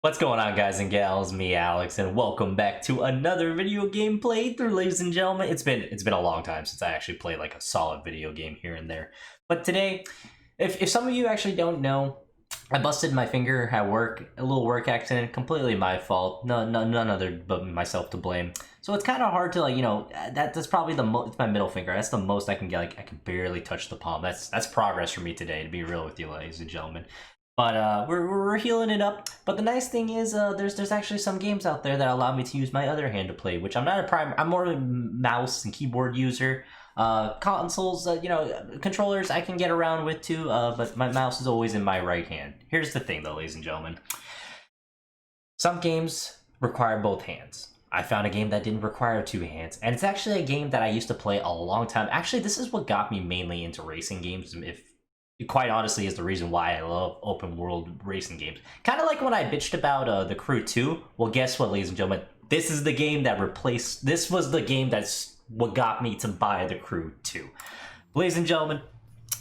What's going on, guys and gals? Me, Alex, and welcome back to another video game playthrough, ladies and gentlemen. It's been a long time since I actually played like a solid video game here and there. But today, if some of you actually don't know, I busted my finger at work, a little work accident, completely my fault. None other but myself to blame. So it's kind of hard to that's probably it's my middle finger. That's the most I can get. Like I can barely touch the palm. That's progress for me today, to be real with you, ladies and gentlemen. But we're healing it up. But the nice thing is, there's actually some games out there that allow me to use my other hand to play, which I'm not I'm more of a mouse and keyboard user. Consoles, controllers I can get around with too. But my mouse is always in my right hand. Here's the thing, though, ladies and gentlemen. Some games require both hands. I found a game that didn't require two hands, and it's actually a game that I used to play a long time. Actually, this is what got me mainly into racing games. Quite honestly, is the reason why I love open world racing games. Kind of like when I bitched about The Crew 2. Well, guess what, ladies and gentlemen? This is the game that replaced. This was the game that's what got me to buy The Crew 2. Ladies and gentlemen,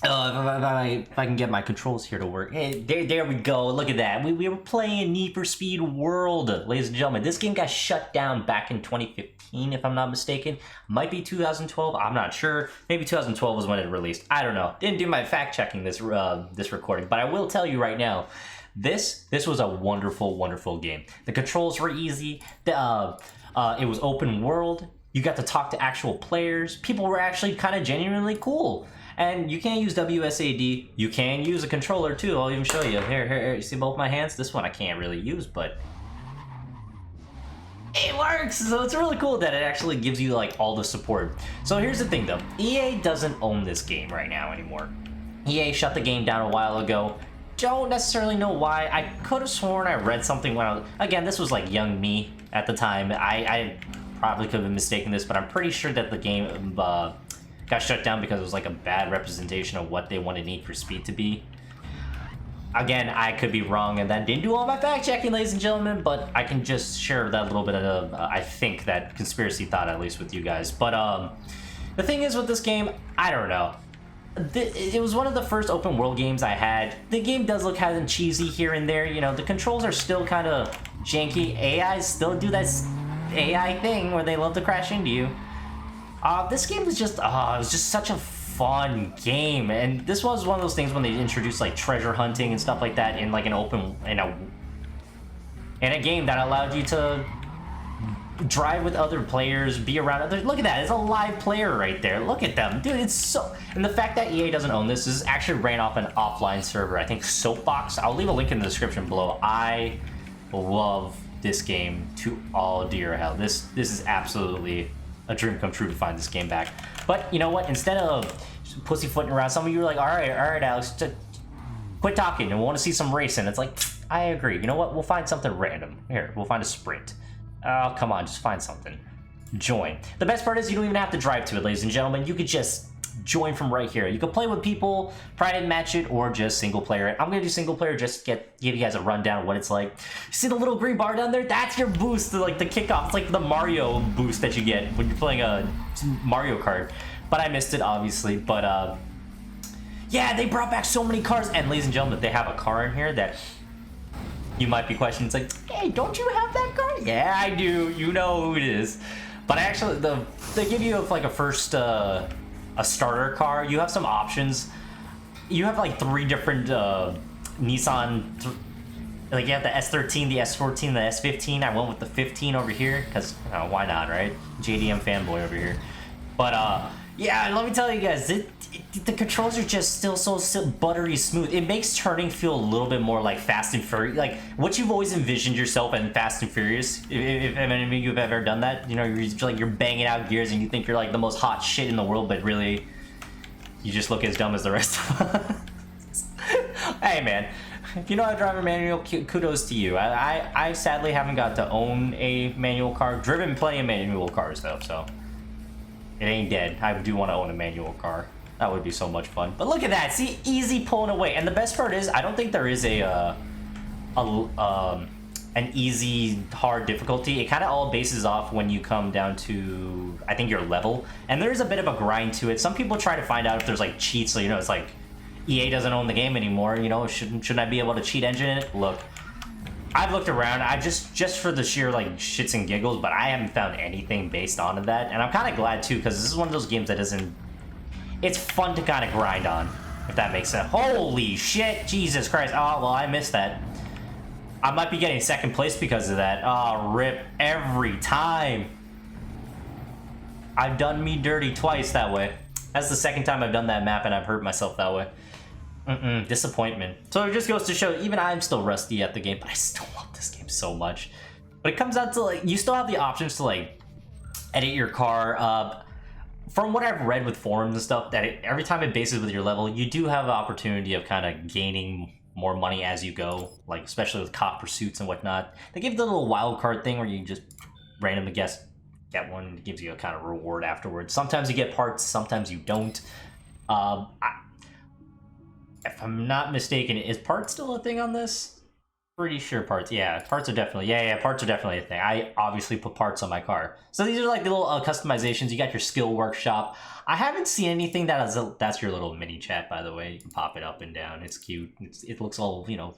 if I can get my controls here to work. Hey, there we go. Look at that. We were playing Need for Speed World, ladies and gentlemen. This game got shut down back in 2015, if I'm not mistaken. Might be 2012. I'm not sure. Maybe 2012 was when it released. I don't know. Didn't do my fact checking this recording, but I will tell you right now. This was a wonderful game. The controls were easy. It was open world. You got to talk to actual players. People were actually kind of genuinely cool. And you can't use WSAD. You can use a controller too. I'll even show you. Here. You see both my hands? This one I can't really use, but it works. So it's really cool that it actually gives you like all the support. So here's the thing though. EA doesn't own this game right now anymore. EA shut the game down a while ago. Don't necessarily know why. I could have sworn I read something when I was... Again, this was like young me at the time. I probably could have been mistaken this, but I'm pretty sure that the game... got shut down because it was like a bad representation of what they wanted Need for Speed to be. Again, I could be wrong and then didn't do all my fact checking, ladies and gentlemen, but I can just share that little bit of, I think, that conspiracy thought at least with you guys. But the thing is with this game, I don't know. It was one of the first open world games I had. The game does look kind of cheesy here and there. You know, the controls are still kind of janky. AIs still do that AI thing where they love to crash into you. This game was just, it was just such a fun game, and this was one of those things when they introduced like treasure hunting and stuff like that in like an open, in a game that allowed you to drive with other players, be around others. Look at that, it's a live player right there. Look at them, dude. It's so, and the fact that EA doesn't own this is actually ran off an offline server. I think Soapbox. I'll leave a link in the description below. I love this game to all dear hell. This is absolutely a dream come true to find this game back. But you know what? Instead of pussyfooting around, some of you are like, all right, Alex, quit talking and we want to see some racing. It's like, I agree. You know what? We'll find something random. Here, we'll find a sprint. Oh, come on, just find something. Join. The best part is you don't even have to drive to it, ladies and gentlemen. You could just join from right here. You can play with people, private match it, or just single player it. I'm gonna do single player just to give you guys a rundown of what it's like. See the little green bar down there? That's your boost, like the kickoff. It's like the Mario boost that you get when you're playing a Mario Kart. But I missed it, obviously. But yeah, they brought back so many cars. And ladies and gentlemen, they have a car in here that you might be questioning. It's like, hey, don't you have that car? Yeah, I do. You know who it is. But actually, they give you like a first a starter car. You have some options. You have like 3 different Nissan, like you have the S13, the S14, the S15. I went with the 15 over here because why not, right? JDM fanboy over here. But yeah, let me tell you guys, the controls are just still so buttery smooth. It makes turning feel a little bit more like Fast and Furious, like what you've always envisioned yourself in Fast and Furious. If any of you have ever done that, you know, you're banging out gears and you think you're like the most hot shit in the world, but really, you just look as dumb as the rest of us. Hey man, if you know how to drive a manual, kudos to you. I sadly haven't got to own a manual car. Driven plenty of manual cars though, so it ain't dead. I do want to own a manual car. That would be so much fun. But look at that. See, easy pulling away. And the best part is, I don't think there is an easy, hard difficulty. It kind of all bases off when you come down to, I think, your level. And there's a bit of a grind to it. Some people try to find out if there's like cheats. So, you know, it's like EA doesn't own the game anymore. You know, shouldn't I be able to cheat engine it? Look, I've looked around, I just for the sheer like shits and giggles, but I haven't found anything based on that, and I'm kind of glad too, because this is one of those games that isn't. It's fun to kind of grind on, if that makes sense. Holy shit, Jesus Christ! Oh well, I missed that. I might be getting second place because of that. Oh, rip every time. I've done me dirty twice that way. That's the second time I've done that map, and I've hurt myself that way. Disappointment. So it just goes to show, even I'm still rusty at the game, but I still love this game so much. But it comes out to, like, you still have the options to, like, edit your car. From what I've read with forums and stuff, that every time it bases with your level, you do have the opportunity of kind of gaining more money as you go, like, especially with cop pursuits and whatnot. They give the little wild card thing where you just randomly get one, and it gives you a kind of reward afterwards. Sometimes you get parts, sometimes you don't. If I'm not mistaken, is parts still a thing on this? Pretty sure parts. Yeah, parts are definitely. Yeah, parts are definitely a thing. I obviously put parts on my car. So these are like the little customizations. You got your skill workshop. I haven't seen anything that is. That's your little mini chat, by the way. You can pop it up and down. It's cute. It looks all, you know,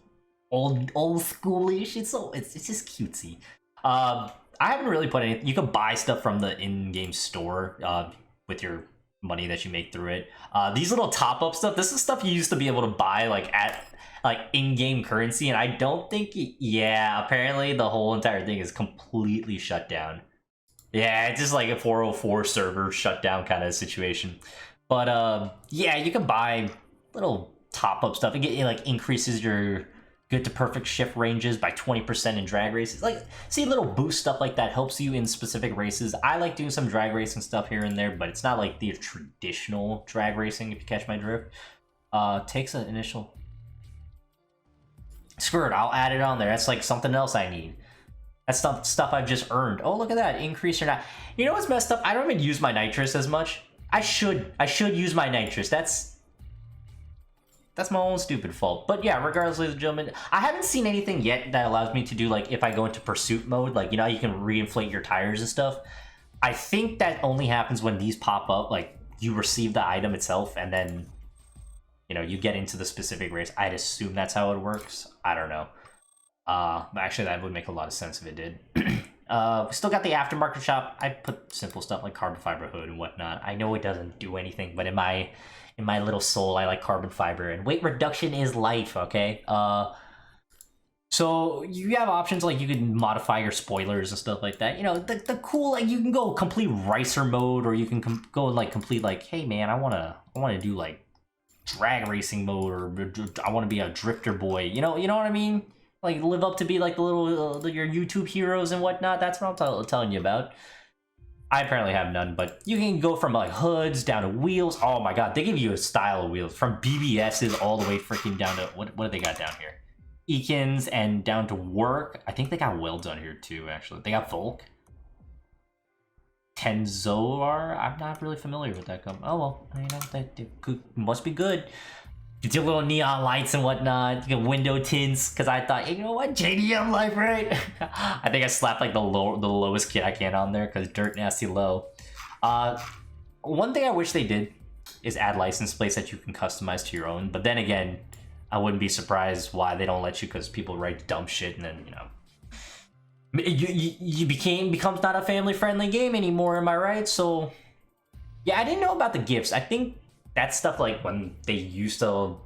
old schoolish. It's just cutesy. I haven't really put anything. You can buy stuff from the in-game store with your money that you make through it. These little top-up stuff, this is stuff you used to be able to buy like at like in-game currency, and I don't think yeah, apparently the whole entire thing is completely shut down. Yeah, it's just like a 404 server shutdown kind of situation. But yeah, you can buy little top-up stuff. It like increases your good to perfect shift ranges by 20% in drag races. Like, see, little boost stuff like that helps you in specific races. I like doing some drag racing stuff here and there, but it's not like the traditional drag racing, if you catch my drift. Takes an initial. Screw it, I'll add it on there. That's like something else I need. That's stuff I've just earned. Oh, look at that, increase or not. You know what's messed up? I don't even use my nitrous as much. I should use my nitrous. That's my own stupid fault. But yeah, regardless, ladies and gentlemen, I haven't seen anything yet that allows me to do, like, if I go into pursuit mode, like, you know, you can reinflate your tires and stuff. I think that only happens when these pop up, like, you receive the item itself, and then, you know, you get into the specific race. I'd assume that's how it works. I don't know. Actually, that would make a lot of sense if it did. We still got the aftermarket shop. I put simple stuff like carbon fiber hood and whatnot. I know it doesn't do anything, but in my little soul, I like carbon fiber, and weight reduction is life, okay? So you have options like you can modify your spoilers and stuff like that. You know, the cool, like, you can go complete racer mode, or you can go like complete, like, hey man, I wanna do like drag racing mode, or I want to be a drifter boy. You know what I mean? Like, live up to be like the little your YouTube heroes and whatnot. That's what I'm telling you about. I apparently have none, but you can go from like hoods down to wheels. Oh my god, they give you a style of wheels from BBS's all the way freaking down to what do they got down here? Eakins and down to work. I think they got welds on here too. Actually, they got Volk. Tenzoar. I'm not really familiar with that company. Oh well, you know, they must be good. You do little neon lights and whatnot. You get window tints, because I thought, hey, you know what, JDM life, right? I think I slapped like the lowest kit I can on there, because dirt nasty low. One thing I wish they did is add license plates that you can customize to your own. But then again, I wouldn't be surprised why they don't let you, because people write dumb shit, and then, you know, you becomes not a family friendly game anymore. Am I right? So yeah, I didn't know about the gifts. I think that's stuff like when they used to,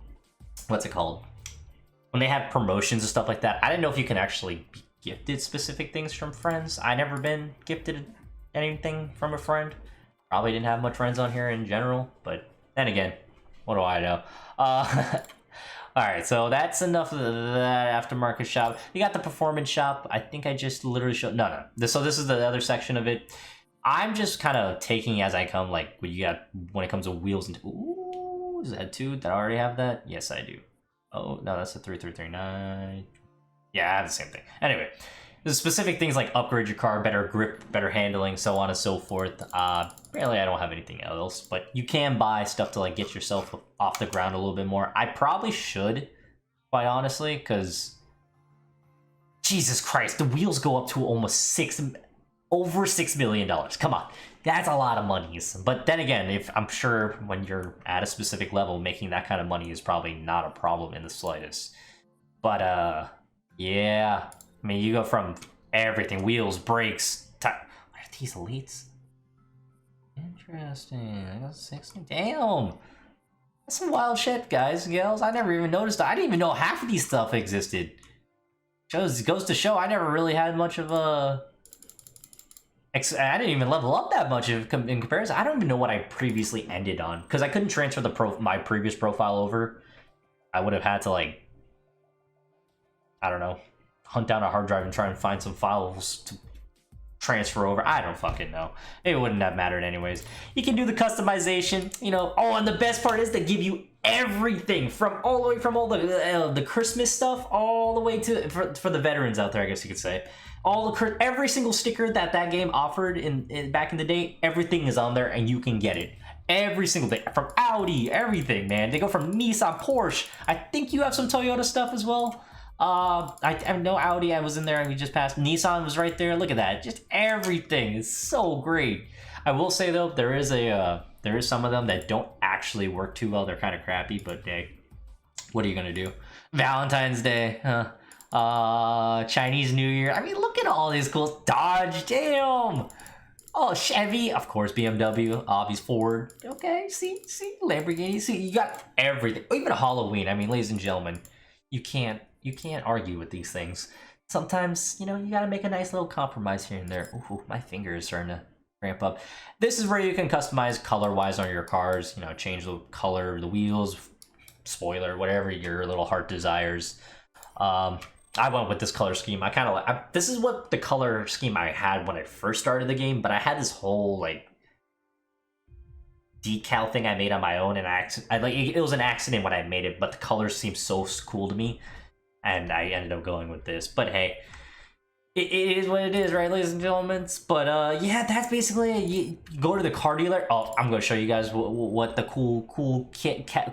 what's it called? When they have promotions and stuff like that. I didn't know if you can actually be gifted specific things from friends. I never been gifted anything from a friend. Probably didn't have much friends on here in general, but then again, what do I know? Alright, so that's enough of that aftermarket shop. You got the performance shop. I think I just literally showed, no. So this is the other section of it. I'm just kind of taking as I come, like what you got when it comes to wheels and, ooh, is that 2? Did I already have that? Yes, I do. Oh, no, that's a 3339. Yeah, I have the same thing. Anyway, there's specific things like upgrade your car, better grip, better handling, so on and so forth. Apparently I don't have anything else, but you can buy stuff to like get yourself off the ground a little bit more. I probably should, quite honestly, because Jesus Christ, the wheels go up to almost over $6 million. Come on, that's a lot of monies. But then again, if I'm sure when you're at a specific level, making that kind of money is probably not a problem in the slightest. But yeah, I mean, you go from everything, wheels, brakes, what are these elites? Interesting. I got 60. Damn. That's some wild shit, guys and gals. I never even noticed. I didn't even know half of these stuff existed. Goes to show I never really had much of a... I didn't even level up that much in comparison. I don't even know what I previously ended on, because I couldn't transfer my previous profile over. I would have had to, like, I don't know, hunt down a hard drive and try and find some files to transfer over. I don't fucking know. It wouldn't have mattered anyways. You can do the customization, you know. Oh, and the best part is they give you everything from all the way from all the Christmas stuff all the way to for the veterans out there, I guess you could say. Every single sticker that game offered in back in the day, everything is on there and you can get it. Every single thing from Audi, everything, man. They go from Nissan, Porsche. I think you have some Toyota stuff as well. I know Audi, I was in there and we just passed. Nissan was right there. Look at that. Just everything is so great. I will say though, there is some of them that don't actually work too well. They're kind of crappy, but hey, what are you gonna do? Valentine's Day, Chinese New Year. I mean, look at all these cool Dodge. Damn. Oh, Chevy, of course, BMW, obvious, Ford. Okay, see, Lamborghini. See, you got everything. Even Halloween. I mean, ladies and gentlemen, you can't argue with these things. Sometimes, you know, you gotta make a nice little compromise here and there. Ooh, my finger is starting to ramp up. This is where you can customize color-wise on your cars. You know, change the color of the wheels, spoiler, whatever your little heart desires. I went with this color scheme. I kind of like. This is what the color scheme I had when I first started the game, but I had this whole like decal thing I made on my own, and it was an accident when I made it, but the colors seemed so cool to me, and I ended up going with this. But hey, it is what it is, right, ladies and gentlemen? But yeah, that's basically it. You go to the car dealer. Oh, I'm going to show you guys what the cool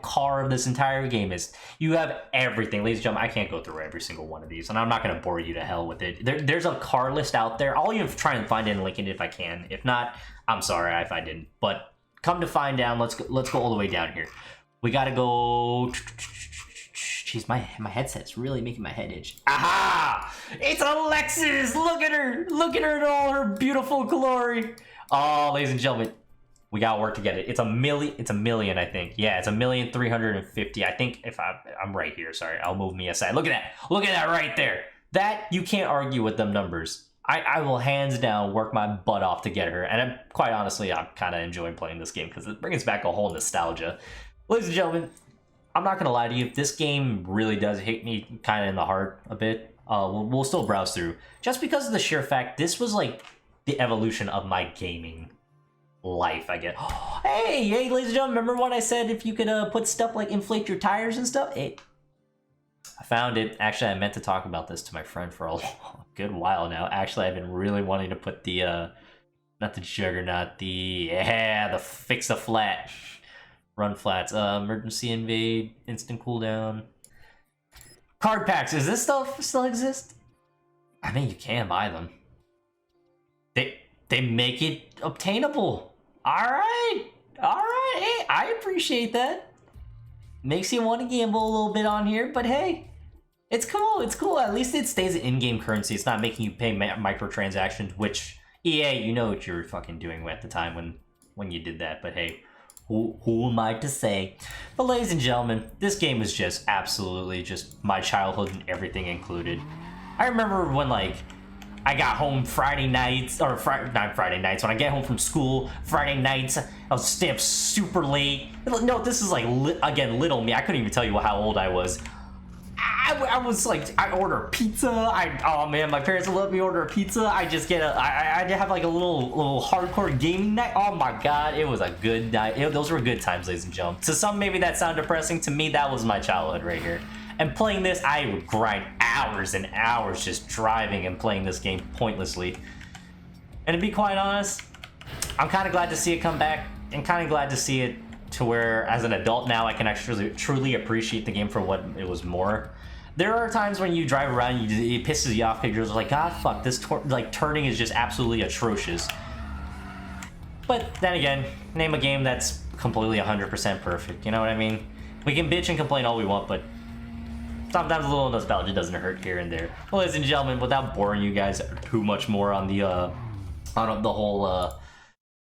car of this entire game is. You have everything, ladies and gentlemen. I can't go through every single one of these, and I'm not going to bore you to hell with it. There's a car list out there. I'll even try and find it and link it if I can. If not, I'm sorry if I didn't. But come to find out, let's go all the way down here. We got to go. Jeez, my headset's really making my head itch. Aha! It's Alexis! Look at her! Look at her in all her beautiful glory! Oh, ladies and gentlemen, we gotta work together. It's a million, I think. Yeah, it's 1,350,000. I think if I'm right here, sorry, I'll move me aside. Look at that! Look at that right there! That, you can't argue with them numbers. I will hands down work my butt off to get her. And quite honestly, I'm kind of enjoying playing this game because it brings back a whole nostalgia. Ladies and gentlemen, I'm not gonna lie to you, this game really does hit me kind of in the heart a bit. We'll still browse through. Just because of the sheer fact, this was like the evolution of my gaming life, I guess. Hey, ladies and gentlemen, remember when I said if you could put stuff like inflate your tires and stuff? Hey, I found it. Actually, I meant to talk about this to my friend for a good while now. Actually, I've been really wanting to put the, not the Juggernaut, the fix the flat. Run flats, emergency invade, instant cooldown. Card packs, does this stuff still exist? I mean, you can buy them. They make it obtainable. Alright, hey, I appreciate that. Makes you want to gamble a little bit on here, but hey, it's cool, At least it stays in-game currency. It's not making you pay microtransactions, which EA, you know what you're fucking doing at the time when you did that, but hey. Who am I to say? But ladies and gentlemen, this game was just absolutely just my childhood and everything included. I remember when like I got home Friday nights, or not Friday nights, when I get home from school, Friday nights, I was staying up super late. No, this is like, again, little me. I couldn't even tell you how old I was. I was like, I order pizza. Oh man, my parents would let me order a pizza. I just get I have like a little hardcore gaming night. Oh my god, it was a good night. Those were good times, ladies and gentlemen. To some, maybe that sound depressing. To me, that was my childhood right here. And playing this, I would grind hours and hours just driving and playing this game pointlessly. And to be quite honest, I'm kind of glad to see it come back, and kind of glad to see it to where, as an adult now, I can actually truly appreciate the game for what it was more. There are times when you drive around, it pisses you off because you're like, God, fuck, this turning is just absolutely atrocious. But then again, name a game that's completely 100% perfect. You know what I mean? We can bitch and complain all we want, but sometimes a little nostalgia doesn't hurt here and there. Well, ladies and gentlemen, without boring you guys too much more on the whole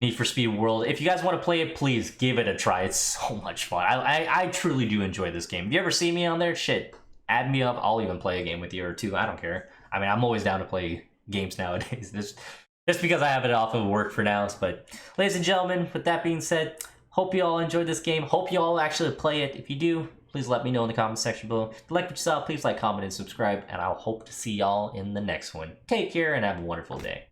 Need for Speed world, if you guys want to play it, please give it a try. It's so much fun. I truly do enjoy this game. If you ever see me on there, shit, add me up. I'll even play a game with you or two. I don't care. I mean, I'm always down to play games nowadays. Just because I have it off of work for now. But ladies and gentlemen, with that being said, hope you all enjoyed this game. Hope you all actually play it. If you do, please let me know in the comment section below. If you like what you saw, please like, comment, and subscribe. And I'll hope to see y'all in the next one. Take care and have a wonderful day.